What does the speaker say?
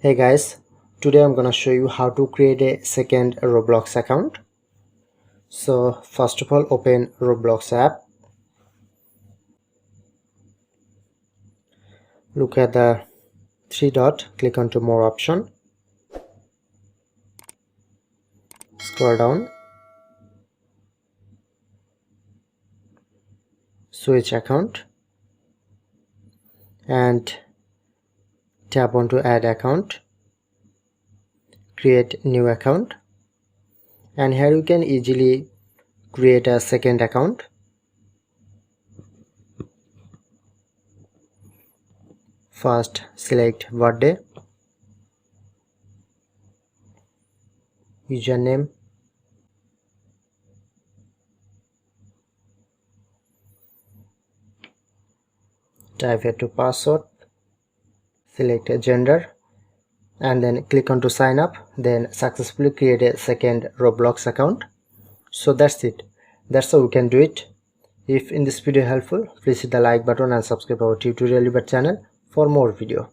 Hey guys, today I'm gonna show you how to create a second Roblox account. So first of all, open Roblox app. Look at the three dot, click onto more option. Scroll down. Switch account. And tap onto add account. Create new account. And here you can easily create a second account. First select birthday, username, type here to password, select a gender, and then click on to sign up. Then successfully create a second Roblox account. So that's it. That's how we can do it. If in this video helpful, please hit the like button and subscribe our tutorial channel for more video.